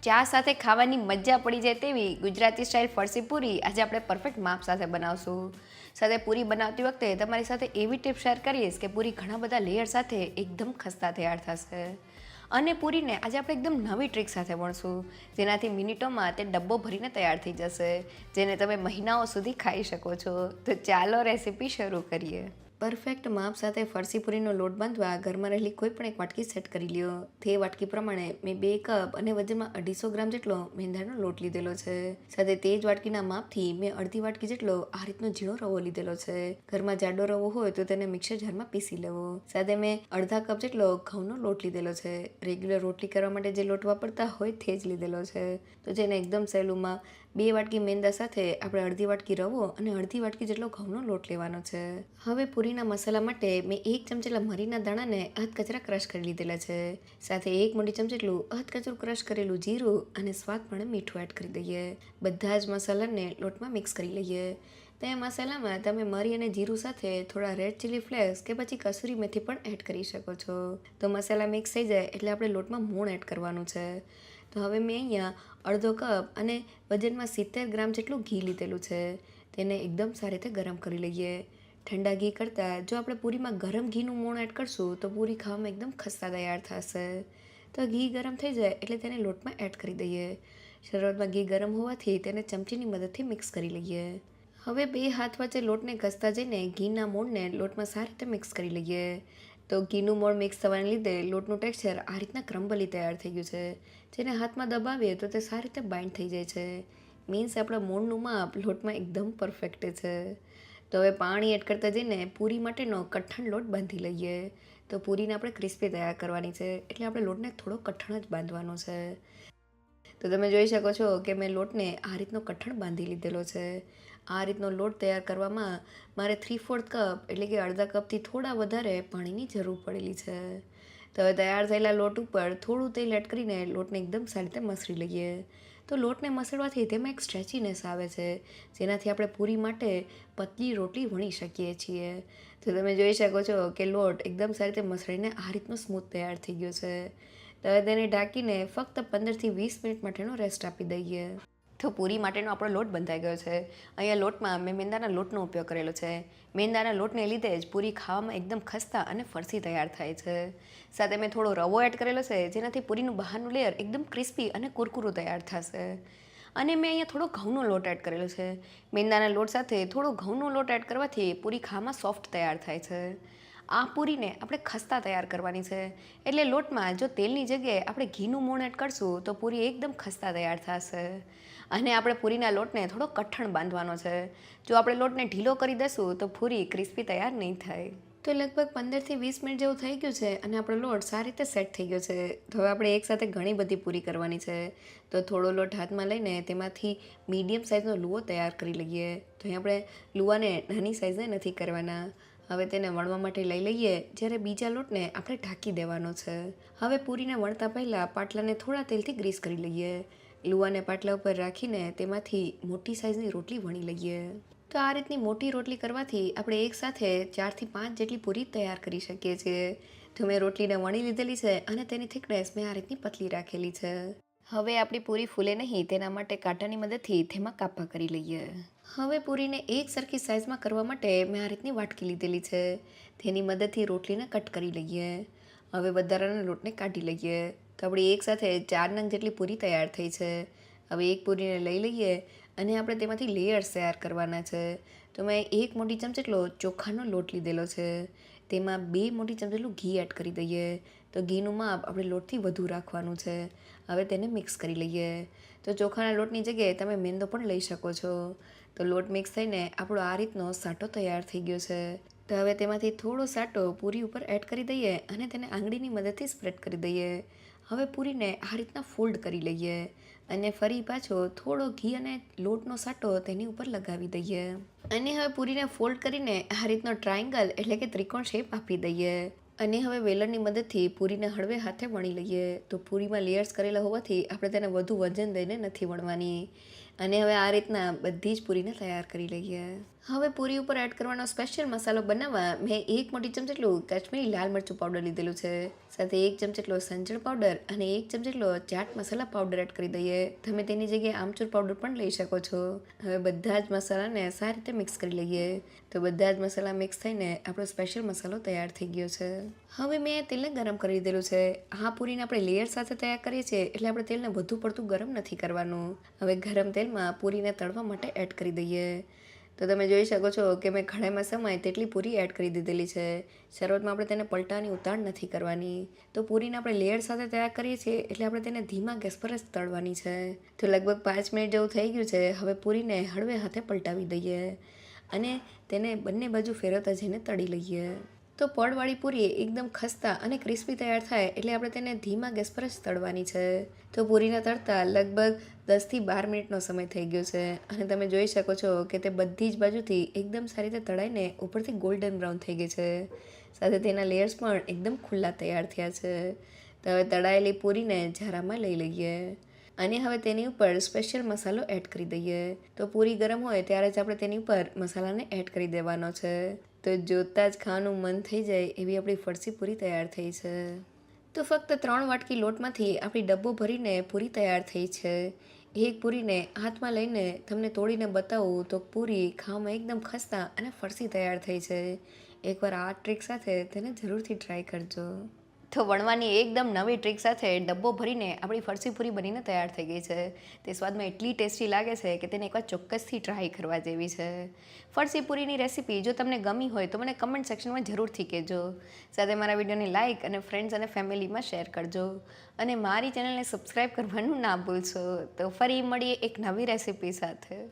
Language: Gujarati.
ચા સાથે ખાવાની મજા પડી જાય તેવી ગુજરાતી સ્ટાઇલ ફરસી પૂરી આજે આપણે પરફેક્ટ માપ સાથે બનાવશું. સાથે પૂરી બનાવતી વખતે તમારી સાથે એવી ટિપ શેર કરીશ કે પૂરી ઘણા બધા લેયર સાથે એકદમ ખસ્તા તૈયાર થશે. અને પૂરીને આજે આપણે એકદમ નવી ટ્રીક સાથે વણશું, જેનાથી મિનિટોમાં તે ડબ્બો ભરીને તૈયાર થઈ જશે, જેને તમે મહિનાઓ સુધી ખાઈ શકો છો. તો ચાલો રેસીપી શરૂ કરીએ. પરફેક્ટ માપ સાથે ફરસી પૂરીનો લોટ બાંધવા ઘરમાં રહેલી કોઈ પણ એક વાટકી સેટ કરી લ્યો. તે વાટકી પ્રમાણે મેં 2 કપ અને વજનમાં 250 ગ્રામ જેટલો મેંદાનો લોટ લીધેલો છે. સાથે તે જ વાટકીના માપથી મેં અડધી વાટકી જેટલો આ રીતનો ઝીણો રવો લીધેલો છે. ઘરમાં જાડો રવો હોય તો તેને મિક્સર જારમાં પીસી લેવો. સાથે મેં અડધા કપ જેટલો ઘઉંનો લોટ લીધેલો છે. રેગ્યુલર રોટલી કરવા માટે જે લોટ વાપરતા હોય તે જ લીધેલો છે. તો જેને એકદમ સહેલુંમાં 2 વાટકી મેંદા સાથે આપણે અડધી વાટકી રવો અને અડધી વાટકી જેટલો ઘઉંનો લોટ લેવાનો છે. હવે પૂરીના મસાલા માટે મેં 1 ચમચી જેટલા મરીના દાણાને અધકચરા ક્રશ કરી લીધેલા છે. સાથે 1 મોટી ચમચી જેટલું અધકચરું ક્રશ કરેલું જીરું અને સ્વાદ પ્રમાણે મીઠું એડ કરી દઈએ. બધા જ મસાલાને લોટમાં મિક્સ કરી લઈએ. તે મસાલામાં તમે મરી અને જીરું સાથે થોડા રેડ ચીલી ફ્લેક્સ કે પછી કસૂરી મેથી પણ એડ કરી શકો છો. તો મસાલા મિક્સ થઈ જાય એટલે આપણે લોટમાં મોણ એડ કરવાનું છે. તો હવે મેં અહીંયા અડધો કપ અને વજનમાં 70 ગ્રામ જેટલું ઘી લીધેલું છે. તેને એકદમ સારી રીતે ગરમ કરી લઈએ. ઠંડા ઘી કરતાં જો આપણે પૂરીમાં ગરમ ઘીનું મોણ એડ કરશું તો પૂરી ખાવામાં એકદમ ખસ્તા તૈયાર થશે. તો ઘી ગરમ થઈ જાય એટલે તેને લોટમાં એડ કરી દઈએ. શરૂઆતમાં ઘી ગરમ હોવાથી તેને ચમચીની મદદથી મિક્સ કરી લઈએ. હવે 2 હાથ વચ્ચે લોટને ઘસતા જઈને ઘીના મોણને લોટમાં સારી રીતે મિક્સ કરી લઈએ. તો ઘીનું મોણ મિક્સ થવાને લીધે લોટનું ટેક્સચર આ રીતના ક્રમ્બલી તૈયાર થઈ ગયું છે. જેને હાથમાં દબાવીએ તો તે સારી રીતે બાઇન્ડ થઈ જાય છે. મીન્સ આપણા મોણનું માપ લોટમાં એકદમ પરફેક્ટ છે. તો હવે પાણી એડ કરતા જઈને પૂરી માટેનો કઠણ લોટ બાંધી લઈએ. તો પૂરીને આપણે ક્રિસ્પી તૈયાર કરવાની છે એટલે આપણે લોટને થોડો કઠણ જ બાંધવાનો છે. તો તમે જોઈ શકો છો કે મેં લોટને આ રીતનો કઠણ બાંધી લીધેલો છે. આ રીતનો લોટ તૈયાર કરવામાં મારે 3/4 કપ એટલે કે અડધા કપથી થોડા વધારે પાણીની જરૂર પડેલી છે. તો હવે તૈયાર થયેલા લોટ ઉપર થોડું તેલ એડ કરીને લોટને એકદમ સારી રીતે મસળી લઈએ. તો લોટને મસળવાથી તેમાં એક સ્ટ્રેચીનેસ આવે છે, જેનાથી આપણે પૂરી માટે પતલી રોટલી વણી શકીએ છીએ. તો તમે જોઈ શકો છો કે લોટ એકદમ સારી રીતે મસળીને આ રીતનો સ્મૂથ તૈયાર થઈ ગયો છે. તો હવે તેને ઢાંકીને ફક્ત 15 થી 20 મિનિટ માટેનો રેસ્ટ આપી દઈએ. તો પૂરી માટેનો આપણો લોટ બંધાઈ ગયો છે. અહીંયા લોટમાં મેં મેંદાના લોટનો ઉપયોગ કરેલો છે. મેંદાના લોટને લીધે જ પૂરી ખાવામાં એકદમ ખસ્તા અને ફરસી તૈયાર થાય છે. સાથે મેં થોડો રવો એડ કરેલો છે, જેનાથી પૂરીનું બહારનું લેયર એકદમ ક્રિસ્પી અને કુરકુરું તૈયાર થશે. અને મેં અહીંયા થોડો ઘઉંનો લોટ એડ કરેલો છે. મેંદાના લોટ સાથે થોડો ઘઉંનો લોટ એડ કરવાથી પૂરી ખાવામાં સોફ્ટ તૈયાર થાય છે. આ પૂરીને આપણે ખસ્તા તૈયાર કરવાની છે એટલે લોટમાં જો તેલની જગ્યાએ આપણે ઘીનું મોણ એડ કરશું તો પૂરી એકદમ ખસ્તા તૈયાર થશે. અને આપણે પૂરીના લોટને થોડો કઠણ બાંધવાનો છે. જો આપણે લોટને ઢીલો કરી દઈશું તો પૂરી ક્રિસ્પી તૈયાર નહીં થાય. તો લગભગ 15 થી 20 મિનિટ જેવું થઈ ગયું છે અને આપણો લોટ સારી રીતે સેટ થઈ ગયો છે. તો હવે આપણે એકસાથે ઘણી બધી પૂરી કરવાની છે. તો થોડો લોટ હાથમાં લઈને તેમાંથી મીડિયમ સાઇઝનો લુઓ તૈયાર કરી લઈએ. તો અહીં આપણે લુઆને નાની સાઇઝે નથી કરવાના. હવે તેને વણવા માટે લઈ લઈએ, જ્યારે બીજા લોટને આપણે ઢાંકી દેવાનો છે. હવે પૂરીને વણતા પહેલાં પાટલાને થોડા તેલથી ગ્રીસ કરી લઈએ. લુઆને પાટલા ઉપર રાખીને તેમાંથી મોટી સાઇઝની રોટલી વણી લઈએ. તો આ રીતની મોટી રોટલી કરવાથી આપણે એકસાથે 4 થી 5 જેટલી પૂરી તૈયાર કરી શકીએ છીએ. તો મેં રોટલીને વણી લીધેલી છે અને તેની થિકનેસ મેં આ રીતની પતલી રાખેલી છે. હવે આપણી પૂરી ફૂલે નહીં તેના માટે કાંટાની મદદથી તેમાં કાપા કરી લઈએ. હવે પૂરીને એક સરખી સાઇઝમાં કરવા માટે મેં આ રીતની વાટકી લીધેલી છે. તેની મદદથી રોટલીને કટ કરી લઈએ. હવે વધારાના લોટને કાઢી લઈએ. તો આપણી એકસાથે 4 નંગ જેટલી પૂરી તૈયાર થઈ છે. હવે એક પૂરીને લઈ લઈએ અને આપણે તેમાંથી લેયર્સ તૈયાર કરવાના છે. તો મેં 1 મોટી ચમચી જેટલો ચોખાનો લોટ લીધેલો છે. તેમાં 2 મોટી ચમચી જેટલું ઘી એડ કરી દઈએ. તો ઘીનું માપ આપણે લોટથી વધુ રાખવાનું છે. હવે તેને મિક્સ કરી લઈએ. તો ચોખાના લોટની જગ્યાએ તમે મેંદો પણ લઈ શકો છો. તો લોટ મિક્સ થઈને આપણો આ રીતનો સાટો તૈયાર થઈ ગયો છે. તો હવે તેમાંથી થોડો સાટો પૂરી ઉપર એડ કરી દઈએ અને તેને આંગળીની મદદથી સ્પ્રેડ કરી દઈએ. હવે પૂરીને આ રીતના ફોલ્ડ કરી લઈએ અને ફરી પાછો થોડો ઘી અને લોટનો સાટો તેની ઉપર લગાવી દઈએ. અને હવે પૂરીને ફોલ્ડ કરીને આ રીતનો ટ્રાયેંગલ એટલે કે ત્રિકોણ શેપ આપી દઈએ. અને હવે વેલણની મદદથી પૂરીને હળવે હાથે વણી લઈએ. તો પૂરીમાં લેયર્સ કરેલા હોવાથી આપણે તેને વધુ વજન દઈને નથી વણવાની. અને હવે આ રીતના બધી જ પૂરીને તૈયાર કરી લઈએ. હવે પૂરી ઉપર એડ કરવાનો સ્પેશિયલ મસાલો બનાવવા મેં 1 મોટી ચમચી જેટલું કાશ્મીરી લાલ મરચું પાવડર લીધેલું છે, સાથે 1 ચમચી જેટલો સંચળ પાવડર અને 1 ચમચી જેટલો ચાટ મસાલા પાવડર એડ કરી દઈએ. તમે તેની જગ્યાએ આમચૂર પાવડર પણ લઈ શકો છો. હવે બધા જ મસાલાને સારી રીતે મિક્સ કરી લઈએ. તો બધા જ મસાલા મિક્સ થઈને આપણો સ્પેશિયલ મસાલો તૈયાર થઈ ગયો છે. હવે મેં તેલને ગરમ કરી દીધેલું છે. આ પૂરીને આપણે લેયર સાથે તૈયાર કરીએ છીએ એટલે આપણે તેલને વધુ પડતું ગરમ નથી કરવાનું. હવે ગરમ તેલમાં પૂરીને તળવા માટે એડ કરી દઈએ. તો તમે જોઈ શકો છો કે મેં કઢાઈમાં સમાય તેટલી પૂરી એડ કરી દીધેલી છે. શરૂઆતમાં આપણે તેને પલટાની ઉતાળ નથી કરવાની. તો પૂરીને આપણે લેયર સાથે તૈયાર કરીએ છીએ એટલે આપણે તેને ધીમા ગેસ પર જ તળવાની છે. તો લગભગ 5 મિનિટ જેવું થઈ ગયું છે. હવે પૂરીને હળવે હાથે પલટાવી દઈએ અને તેને બંને બાજુ ફેરવતા જઈને તળી લઈએ. તો પડવાળી પૂરી એકદમ ખસ્તા અને ક્રિસ્પી તૈયાર થાય એટલે આપણે તેને ધીમા ગેસ પર જ તળવાની છે. તો પૂરીને તળતા લગભગ 10થી 12 મિનિટનો સમય થઈ ગયો છે અને તમે જોઈ શકો છો કે તે બધી જ બાજુથી એકદમ સારી રીતે તળાઈને ઉપરથી ગોલ્ડન બ્રાઉન થઈ ગઈ છે. સાથે તેના લેયર્સ પણ એકદમ ખુલ્લા તૈયાર થયા છે. તો હવે તળાયેલી પૂરીને ઝારામાં લઈ લઈએ અને હવે તેની ઉપર સ્પેશિયલ મસાલો એડ કરી દઈએ. તો પૂરી ગરમ હોય ત્યારે જ આપણે તેની ઉપર મસાલાને એડ કરી દેવાનો છે. તો જોતાં જ ખાવાનું મન થઈ જાય એવી આપણી ફરસી પૂરી તૈયાર થઈ છે. તો ફક્ત 3 વાટકી લોટમાંથી આપણી ડબ્બો ભરીને પૂરી તૈયાર થઈ છે. એક પૂરીને હાથમાં લઈને તમને તોડીને બતાવું તો પૂરી ખાવામાં એકદમ ખસ્તા અને ફરસી તૈયાર થઈ છે. એકવાર આ ટ્રીક સાથે તેને જરૂરથી ટ્રાય કરજો. તો વણવાની એકદમ નવી ટ્રીક સાથે ડબ્બો ભરીને આપણી ફરસી પૂરી બનીને તૈયાર થઈ ગઈ છે. તે સ્વાદમાં એટલી ટેસ્ટી લાગે છે કે તેને એકવાર ચોક્કસથી ટ્રાય કરવા જેવી છે. ફરસી પૂરીની રેસીપી જો તમને ગમી હોય તો મને કમેન્ટ સેક્શનમાં જરૂરથી કહેજો. સાથે મારા વિડીયોને લાઇક અને ફ્રેન્ડ્સ અને ફેમિલીમાં શેર કરજો અને મારી ચેનલને સબસ્ક્રાઈબ કરવાનું ના ભૂલશો. તો ફરી મળીએ એક નવી રેસીપી સાથે.